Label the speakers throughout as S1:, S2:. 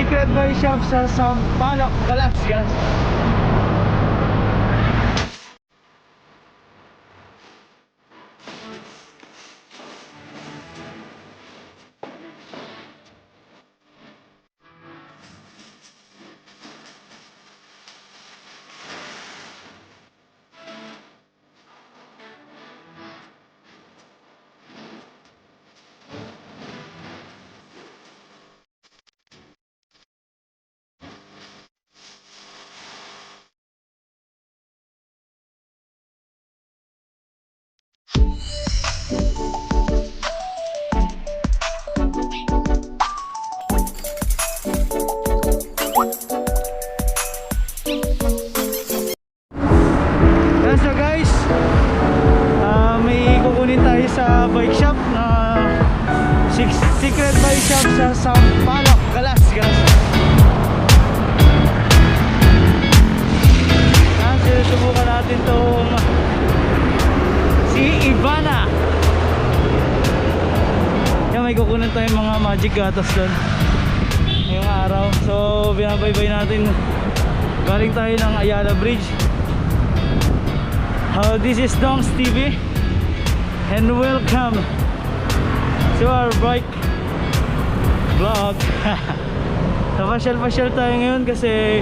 S1: Secret Bike Shop sa Sampaloc, Balasgas. So guys, may kukunin tayo sa bike shop na Secret Bike Shop sa Sampaloc, Balasgas. Susubukan natin tong si Ivana. Yan, may kukunin tayong mga magic gatas doon ngayong araw. So binabaybay natin, galing tayo ng Ayala Bridge. This is Dongs TV and welcome to our bike vlog. So pasyal-pasyal tayo ngayon kasi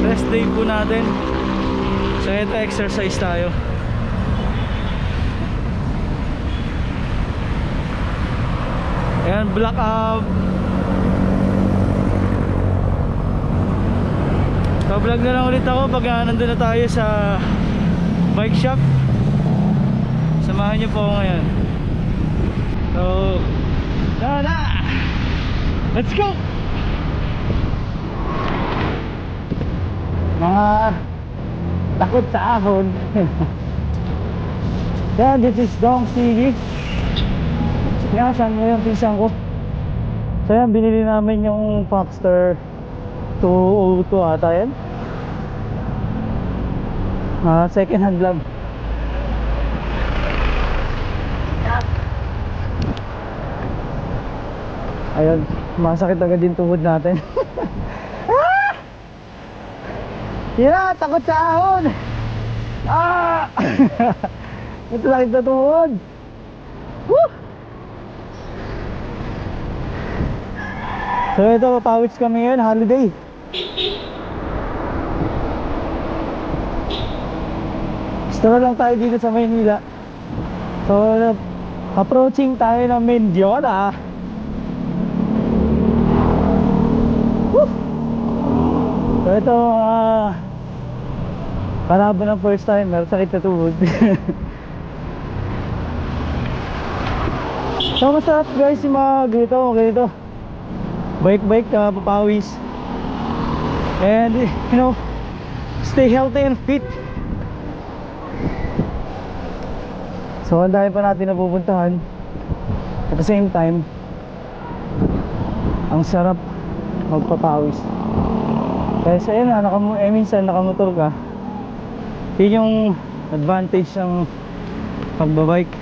S1: rest day po natin. So ito, exercise tayo. Ayan, block up. So vlog na lang ulit ako pag nandun na tayo sa bike shop. Samahan niyo po ako ngayon. So tara, let's go. Mga takot sa ahon. Yan, this is Dongs TV. Yan, saan mo yung pinsan ko. So yan, binili namin yung Foxster 202 ata yan. Second hand lang. Ayun, masakit agad din tuhod natin. Yeah, takot sa ahon. Ito sakit na tuhod. Woo! So ito, papawits kami ngayon, holiday. Store lang tayo dito sa Maynila. So approaching tayo ng Mendiola. Woo! So ito, kalaban ng first timer, sakit na tuhod. So masarap guys yung mga ganito bike papawis, and you know, stay healthy and fit. So ang dami pa natin napupuntahan. At the same time, ang sarap magpapawis. Kaya sa yun, minsan nakamotor ka. Yun yung advantage ng pagbabike.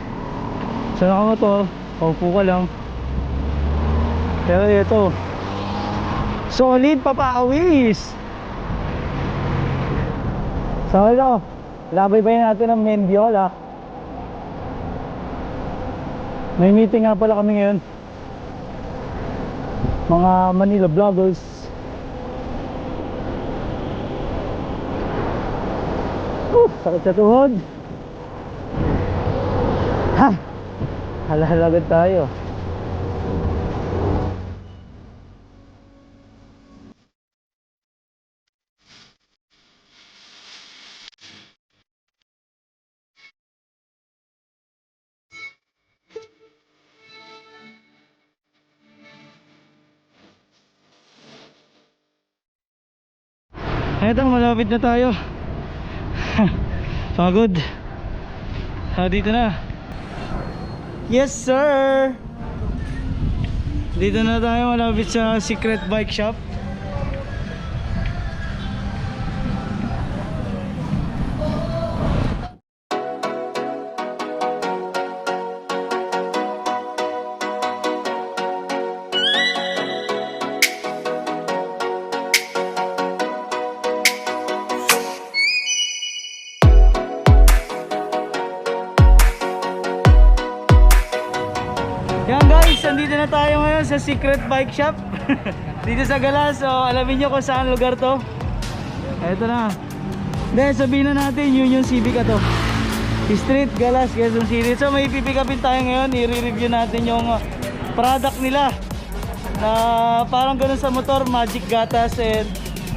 S1: So nakamotor, paupo ka lang. Pero ito, solid papawis. So ito, labaybayin natin ang Mendiola. May meeting nga pala kami ngayon, mga Manila vloggers. Sakit sa tuhod. Ha! Halahalagad tayo. Eto, malapit na tayo. Pagod. Dito na. Yes sir. Dito na tayo, malapit sa Secret Bike Shop. ngayon sa Secret Bike Shop dito sa Galas. So alamin nyo kung saan lugar to. Eto na. Hindi, sabihin na natin Union Civic to. Street, Galas, Quezon City. So may pipick upin tayo ngayon. I-review natin yung product nila na parang ganun sa motor, magic gatas and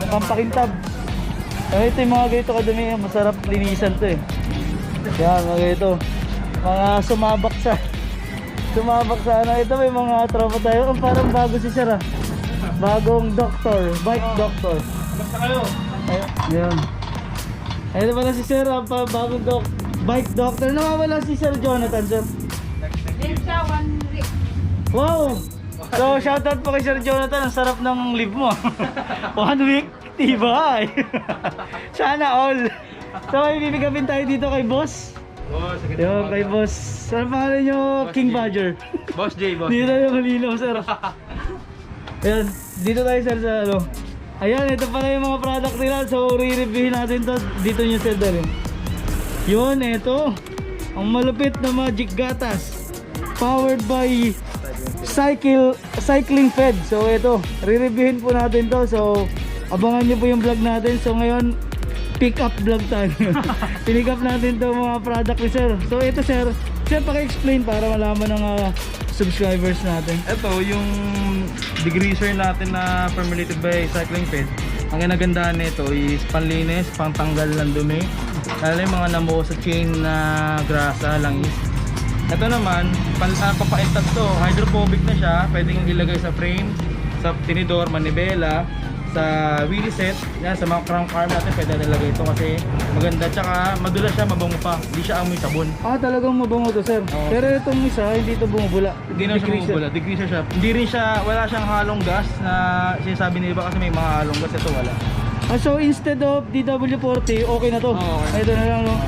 S1: pampakintab. Ito yung mga ganito kadumi, masarap linisan to eh. Yan, mga ganito. Mga sumabak sa ano. Ito may mga tropa tayo. Ang parang bago si Sir ah. Bagong doctor, bike doctor.
S2: Basta kayo.
S1: Ayun. Ito pala si Sir, bagong bike doctor. Nawawala si Sir Jonathan, Sir.
S3: Din siya 1 week.
S1: Wow! So, shoutout po kay Sir Jonathan. Ang sarap ng live mo. 1 week, tibay. Sana all. So, ibibigapin tayo dito kay Boss.
S2: Boss,
S1: Yung kay Boss. Ano pangalan nyo?
S2: Boss
S1: King
S2: J.
S1: Badger.
S2: Boss J, boss.
S1: Dito tayo malinaw, Sir. Ayan, dito tayo, Sir, sa ano. Ayan, ito pala yung mga product nila. So, re-reviewin natin to. Dito nyo, Sir, dalhin. Yun, ito. Ang malupit na Magic Gatas. Powered by Cycling Fed. So, ito. Re-reviewin po natin to. So, abangan nyo po yung vlog natin. So, ngayon, pick up vlog tayo. Pinick up natin to mga product ni Sir. So, ito, Sir. Sir, paki-explain para malaman ng subscribers natin.
S2: Ito yung degreaser natin na formulated by Cycling Fed. Ang ginagandahan nito is panlinis, pangtanggal ng dumi, lalo yung mga namuo sa chain na grasa, langis. Ito naman, papaintab to, hydrophobic na siya, pwedeng ilagay sa frame, sa tinidor, manibela, sa wheelie set, yan, sa mga crank arm natin pwede nilagay ito kasi maganda, tsaka madulas siya, mabango pa, hindi siya amoy sabon.
S1: Talagang mabango to, Sir.
S2: Oo.
S1: Pero itong isa, hindi to bumubula.
S2: Hindi na siya bumubula, degreaser siya. Hindi rin siya, wala siyang halong gas na sinasabi nila kasi may mga halong gas, ito wala.
S1: So instead of DW40, okay na to.
S2: Oo, okay.
S1: Ito na lang, no?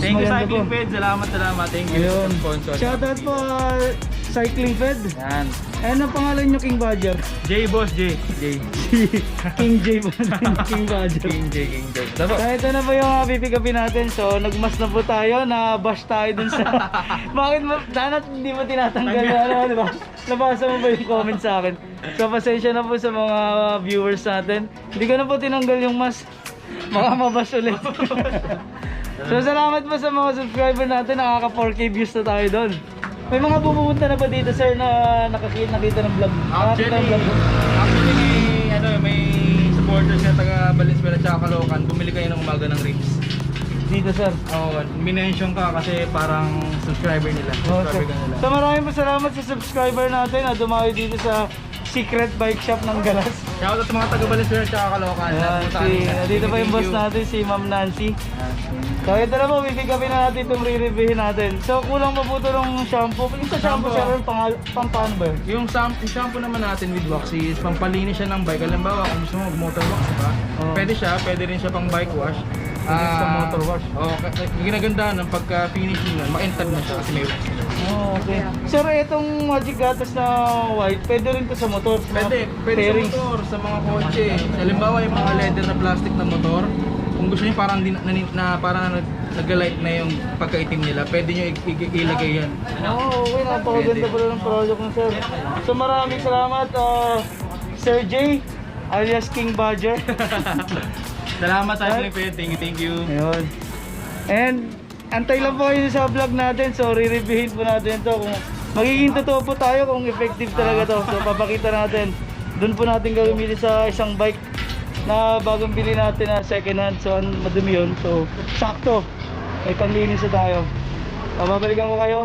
S2: Thank you
S1: Maganda
S2: Cycling
S1: po.
S2: Fed, salamat. Thank you
S1: Ayun.
S2: sa sponsor.
S1: Shoutout po Cycling Fed.
S2: Yan.
S1: Ano pangalan nyo, King Badger?
S2: J Boss J.
S1: King J po. King Badger.
S2: King J. Dapat.
S1: So ito na po yung pipick upin natin. So nagmas na po tayo, na-bash tayo dun sa... Bakit mo, Danat, hindi mo tinatanggal na ano, di ba? Nabasa mo ba yung comment sa akin? So pasensya na po sa mga viewers natin. Hindi ko na po tinanggal yung mas. Baka mabash ulit. So salamat po sa mga subscriber natin, nakaka 4K views na tayo doon. May mga pupunta na ba dito, Sir, na nakita ng vlog? Nakakita ng vlog?
S2: Actually, may supporters na taga Valenzuela at Caloocan, bumili kayo ng umaga ng ribs.
S1: Dito, Sir.
S2: Oo, minention ka kasi parang subscriber nila. Subscriber ka nila.
S1: So maraming salamat sa subscriber natin na dumayo dito sa Secret Bike Shop ng Galas.
S2: Shoutout sa mga taga Valenzuela at Caloocan.
S1: Dito pa yung boss natin, si Ma'am Nancy. So ito na po, bibigyan na natin itong re-reviewin natin. So kulang pa po ito ng shampoo. Yung sa shampoo, Sir, pang paano ba?
S2: Yung shampoo naman natin with wax is pampalinis siya ng bike. Halimbawa, kung gusto mo motor wax, diba?
S1: Oo.
S2: Pwede rin siya pang bike wash.
S1: Pwede sa motor wash.
S2: Oo, yung ginaganda ng pagka-finish nyo, ma-entab na siya kasi may wax.
S1: Oh, okay. Sir, itong Magic Gatas na white, pwede rin to sa motor. Sa mga
S2: Pwede
S1: fairings.
S2: sa motor, sa mga kotse. Halimbawa, yung mga leather na plastic na motor, kung gusto niyo parang parang nag-light na yung pagkaitim nila, pwede niyo ilagay yan.
S1: Okay. Napakaganda pala ng project ng Sir. So maraming salamat, Sir J, alias King Badger.
S2: Salamat sa Cycling Fed. Thank you.
S1: Ayun. And antay lang po kayo sa vlog natin. So re-reviewin po natin to kung magiging totoo po tayo kung effective talaga to. So papakita natin. Doon po natin gagamitin sa isang bike na bagong bili natin na second hand. So madumi yun. So sakto. May panlinis na tayo. Babalikan ko kayo.